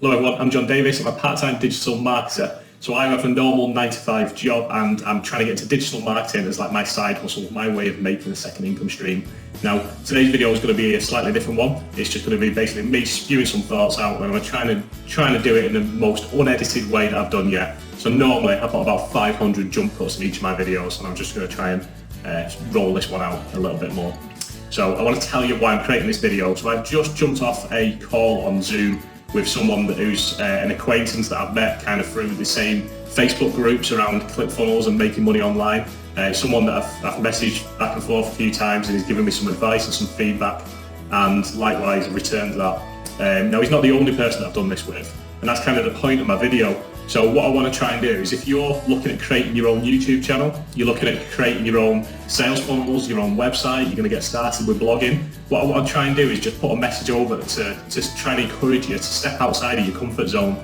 Hello everyone, I'm John Davis. I'm a part-time digital marketer. So I have a normal 9 to 5 job and I'm trying to get into digital marketing as like my side hustle, my way of making a second income stream. Now, today's video is going to be a slightly different one. It's just going to be basically me spewing some thoughts out and I'm trying to do it in the most unedited way that I've done yet. So normally I've got about 500 jump cuts in each of my videos and I'm just going to try and roll this one out a little bit more. So I want to tell you why I'm creating this video. So I've just jumped off a call on Zoom with someone who's an acquaintance that I've met kind of through the same Facebook groups around ClickFunnels and making money online. Someone that I've messaged back and forth a few times and he's given me some advice and some feedback, and likewise returned that. Now he's not the only person that I've done this with, and that's kind of the point of my video. So what I want to try and do is, if you're looking at creating your own YouTube channel, you're looking at creating your own sales funnels, your own website, you're going to get started with blogging, what I want to try and do is just put a message over to try and encourage you to step outside of your comfort zone.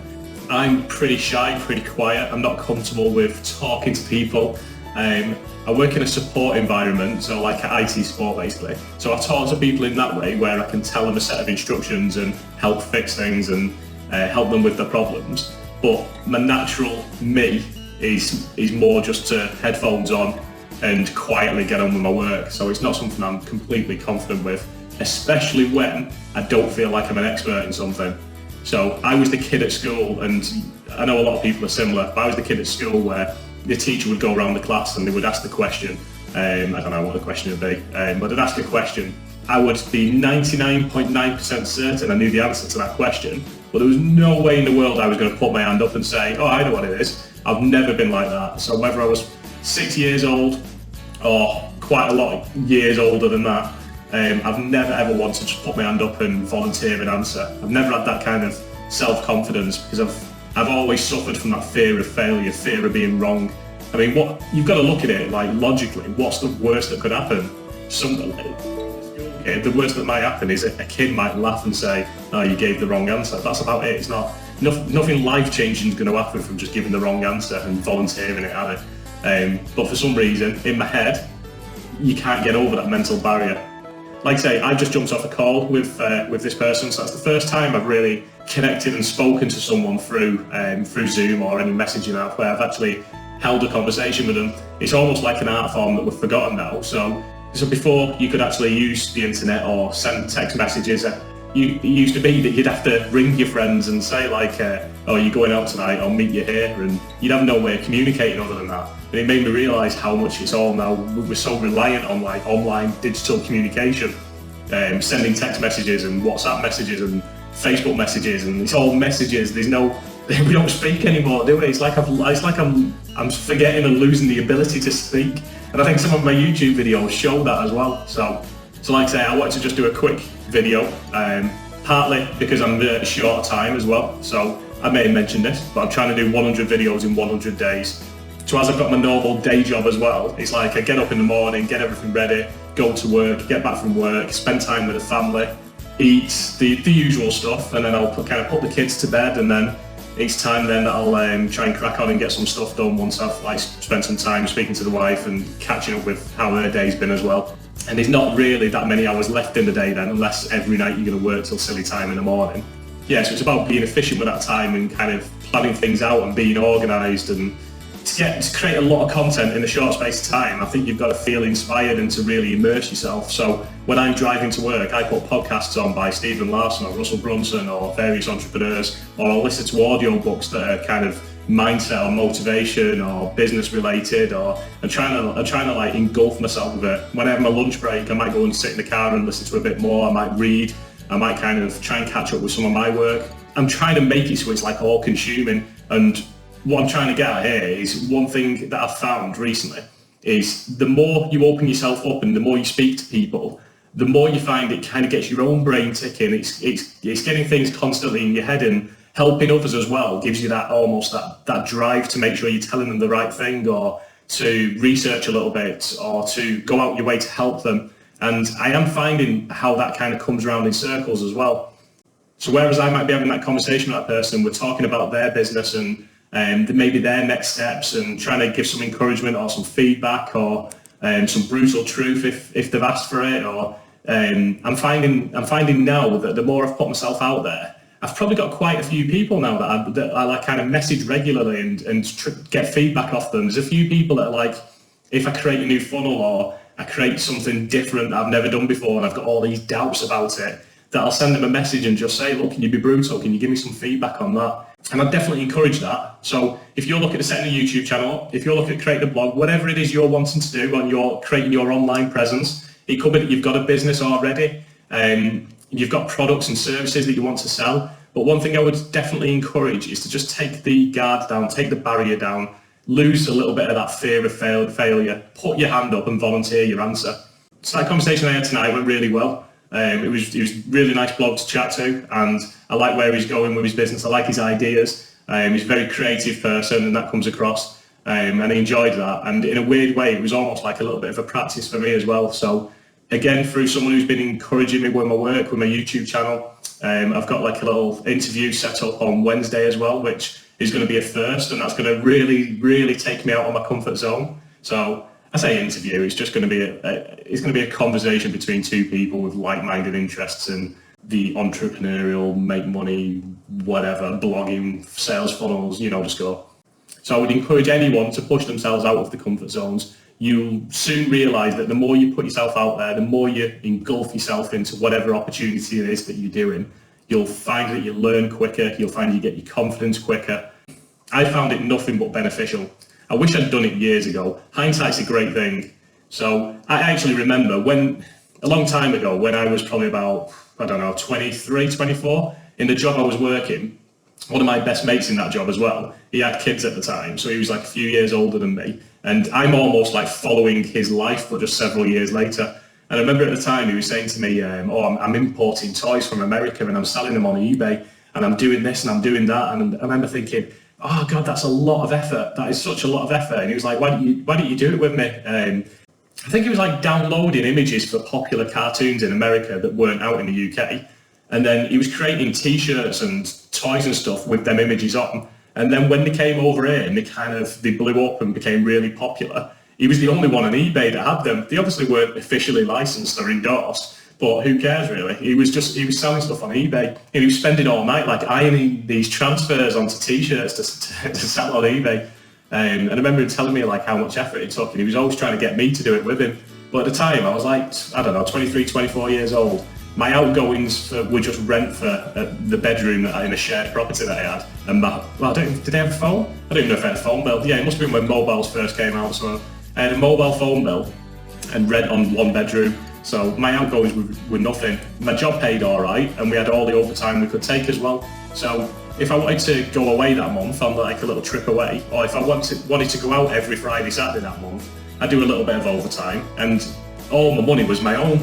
I'm pretty shy, pretty quiet. I'm not comfortable with talking to people. I work in a support environment, so like an IT support basically. So I talk to people in that way where I can tell them a set of instructions and help fix things and help them with their problems. But my natural me is more just to headphones on and quietly get on with my work. So it's not something I'm completely confident with, especially when I don't feel like I'm an expert in something. So I was the kid at school, and I know a lot of people are similar, but I was the kid at school where the teacher would go around the class and they would ask the question. I don't know what the question would be, but they'd ask a question. I would be 99.9% certain I knew the answer to that question, but there was no way in the world I was going to put my hand up and say, oh, I know what it is. I've never been like that. So whether I was 6 years old or quite a lot of years older than that, I've never ever wanted to just put my hand up and volunteer an answer. I've never had that kind of self-confidence because I've always suffered from that fear of failure, fear of being wrong. I mean, what you've got to look at it like logically, what's the worst that could happen? The worst that might happen is a kid might laugh and say, oh, you gave the wrong answer. That's about it. It's not nothing life-changing is going to happen from just giving the wrong answer and volunteering it at it. But for some reason, in my head, you can't get over that mental barrier. Like I say, I just jumped off a call with this person, so that's the first time I've really connected and spoken to someone through Zoom or any messaging app where I've actually held a conversation with them. It's almost like an art form that we've forgotten now. So before you could actually use the internet or send text messages, it used to be that you'd have to ring your friends and say like, oh, you're going out tonight, I'll meet you here, and you'd have no way of communicating other than that. And it made me realise how much it's all now, we're so reliant on like online digital communication, sending text messages and WhatsApp messages and Facebook messages, and it's all messages. We don't speak anymore, do we? It's like I'm forgetting and losing the ability to speak. And I think some of my YouTube videos show that as well. So like I say, I wanted to just do a quick video, partly because I'm a short time as well. So I may have mentioned this, but I'm trying to do 100 videos in 100 days. So as I've got my normal day job as well, it's like I get up in the morning, get everything ready, go to work, get back from work, spend time with the family, eat, the usual stuff, and then I'll put the kids to bed, and then it's time then that I'll try and crack on and get some stuff done once I've like spent some time speaking to the wife and catching up with how her day's been as well. And there's not really that many hours left in the day then, unless every night you're going to work till silly time in the morning. Yeah, so it's about being efficient with that time and kind of planning things out and being organised, and to create a lot of content in a short space of time. I think you've got to feel inspired and to really immerse yourself. So when I'm driving to work, I put podcasts on by Stephen Larson or Russell Brunson or various entrepreneurs, or I'll listen to audio books that are kind of mindset or motivation or business related, or I'm trying to like engulf myself with it. When I have my lunch break, I might go and sit in the car and listen to a bit more. I might read. I might kind of try and catch up with some of my work. I'm trying to make it so it's like all consuming. And what I'm trying to get at here is one thing that I've found recently is the more you open yourself up and the more you speak to people, the more you find it kind of gets your own brain ticking. It's getting things constantly in your head, and helping others as well gives you that almost that drive to make sure you're telling them the right thing, or to research a little bit, or to go out your way to help them. And I am finding how that kind of comes around in circles as well. So whereas I might be having that conversation with that person, we're talking about their business and maybe their next steps, and trying to give some encouragement or some feedback or some brutal truth if they've asked for it. Or I'm finding now that the more I've put myself out there, I've probably got quite a few people now that I like kind of message regularly and get feedback off them. There's a few people that are like, if I create a new funnel or I create something different that I've never done before and I've got all these doubts about it, that I'll send them a message and just say, look, can you be brutal? Can you give me some feedback on that? And I'd definitely encourage that. So if you're looking at setting a YouTube channel, if you're looking at creating a blog, whatever it is you're wanting to do and you're creating your online presence, it could be that you've got a business already, you've got products and services that you want to sell. But one thing I would definitely encourage is to just take the guard down, take the barrier down, lose a little bit of that fear of failure, put your hand up and volunteer your answer. So that conversation I had tonight went really well. It was really nice blog to chat to, and I like where he's going with his business. I like his ideas. He's a very creative person, and that comes across. And I enjoyed that. And in a weird way, it was almost like a little bit of a practice for me as well. So again, through someone who's been encouraging me with my work, with my YouTube channel, I've got like a little interview set up on Wednesday as well, which is going to be a first, and that's going to really take me out of my comfort zone. So I say interview, it's just going to be a conversation between two people with like-minded interests in the entrepreneurial, make money, whatever, blogging, sales funnels, just go. So I would encourage anyone to push themselves out of the comfort zones. You'll soon realise that the more you put yourself out there, the more you engulf yourself into whatever opportunity it is that you're doing, you'll find that you learn quicker, you'll find you get your confidence quicker. I found it nothing but beneficial. I wish I'd done it years ago. Hindsight's a great thing. So I actually remember a long time ago, when I was probably about, 23, 24, in the job I was working, one of my best mates in that job as well, he had kids at the time, so he was like a few years older than me. And I'm almost like following his life, but just several years later. And I remember at the time he was saying to me, I'm importing toys from America and I'm selling them on eBay and I'm doing this and I'm doing that. And I remember thinking, oh God, that's a lot of effort. That is such a lot of effort. And he was like, why don't you do it with me? I think he was like downloading images for popular cartoons in America that weren't out in the UK. And then he was creating t-shirts and toys and stuff with them images on. And then when they came over here and they blew up and became really popular, he was the only one on eBay that had them. They obviously weren't officially licensed or endorsed, but who cares really? He was selling stuff on eBay, and he was spending all night like ironing these transfers onto t-shirts to sell on eBay. And I remember him telling me like how much effort it took, and he was always trying to get me to do it with him. But at the time I was like, 23, 24 years old. My outgoings were just rent for the bedroom in a shared property that I had. And did I have a phone? I don't even know if I had a phone bill. Yeah, it must have been when mobiles first came out. So I had a mobile phone bill and rent on one bedroom. So my outgoings were nothing. My job paid all right, and we had all the overtime we could take as well. So if I wanted to go away that month on like a little trip away, or if I wanted to go out every Friday, Saturday that month, I'd do a little bit of overtime, and all my money was my own.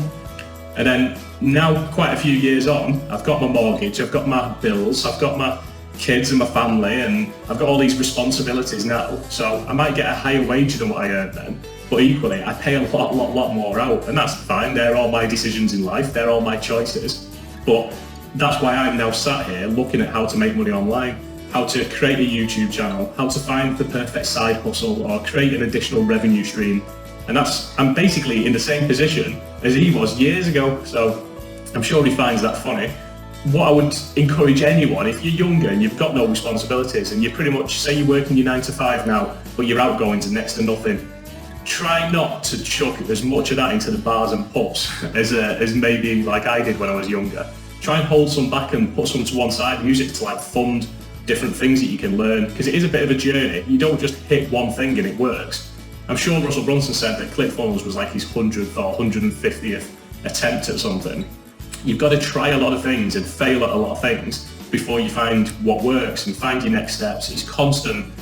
And then now, quite a few years on, I've got my mortgage, I've got my bills, I've got my kids and my family, and I've got all these responsibilities now. So I might get a higher wage than what I earned then, but equally I pay a lot more out, and that's fine. They're all my decisions in life, they're all my choices. But that's why I'm now sat here looking at how to make money online, how to create a YouTube channel, how to find the perfect side hustle or create an additional revenue stream. And I'm basically in the same position as he was years ago, so I'm sure he finds that funny. What I would encourage anyone, if you're younger and you've got no responsibilities and you pretty much say you're working your 9 to 5 now, but your outgoings are next to nothing, try not to chuck as much of that into the bars and pubs as maybe like I did when I was younger. Try and hold some back and put some to one side and use it to like fund different things that you can learn, because it is a bit of a journey. You don't just hit one thing and it works. I'm sure Russell Brunson said that ClickFunnels was like his 100th or 150th attempt at something. You've got to try a lot of things and fail at a lot of things before you find what works and find your next steps. It's constant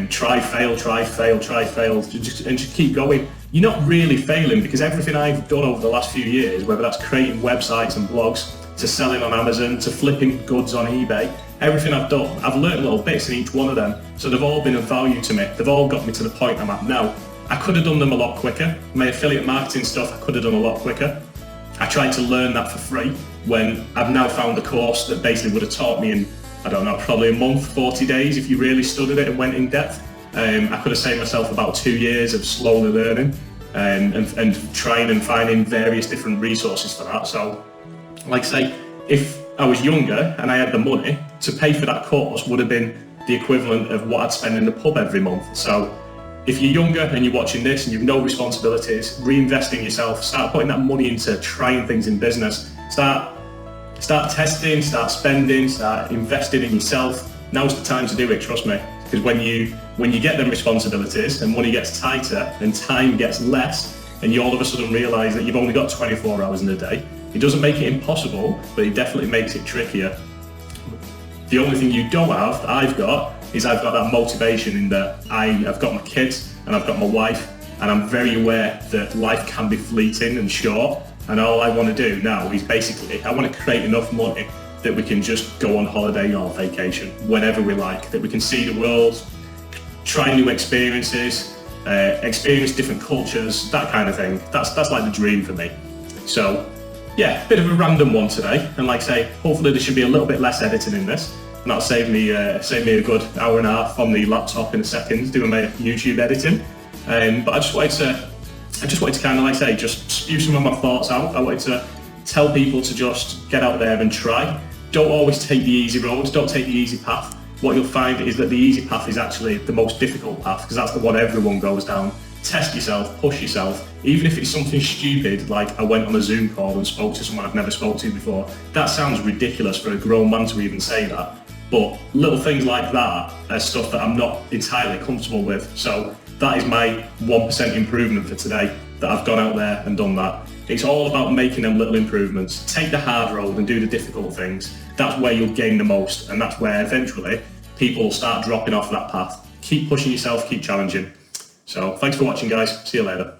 try, fail, and just keep going. You're not really failing, because everything I've done over the last few years, whether that's creating websites and blogs, to selling on Amazon, to flipping goods on eBay, everything I've done, I've learned little bits in each one of them. So they've all been of value to me. They've all got me to the point I'm at now. I could have done them a lot quicker. My affiliate marketing stuff, I could have done a lot quicker. I tried to learn that for free when I've now found a course that basically would have taught me in, probably a month, 40 days if you really studied it and went in depth. I could have saved myself about 2 years of slowly learning and trying and finding various different resources for that. So, like I say, if I was younger and I had the money, to pay for that course would have been the equivalent of what I'd spend in the pub every month. So if you're younger and you're watching this and you've no responsibilities, reinvest in yourself, start putting that money into trying things in business, start testing, start spending, start investing in yourself. Now's the time to do it, trust me. Because when you get them responsibilities and money gets tighter and time gets less, and you all of a sudden realise that you've only got 24 hours in a day, it doesn't make it impossible, but it definitely makes it trickier. The only thing you don't have, that I've got that motivation in that I've got my kids and I've got my wife, and I'm very aware that life can be fleeting and short, and all I want to do now is basically, I want to create enough money that we can just go on holiday or vacation whenever we like, that we can see the world, try new experiences, experience different cultures, that kind of thing. That's like the dream for me. So yeah, bit of a random one today, and like I say, hopefully there should be a little bit less editing in this, and that'll save me a good hour and a half on the laptop in a second doing my YouTube editing. But I just wanted to kind of, like I say, just spew some of my thoughts out. I wanted to tell people to just get out there and try. Don't always take the easy roads, don't take the easy path. What you'll find is that the easy path is actually the most difficult path, because that's the one everyone goes down. Test yourself, push yourself, even if it's something stupid, like I went on a Zoom call and spoke to someone I've never spoke to before. That sounds ridiculous for a grown man to even say that, but little things like that are stuff that I'm not entirely comfortable with. So that is my 1% improvement for today, that I've gone out there and done that. It's all about making them little improvements. Take the hard road and do the difficult things. That's where you'll gain the most, and that's where eventually people will start dropping off that path. Keep pushing yourself, keep challenging. So thanks for watching, guys. See you later.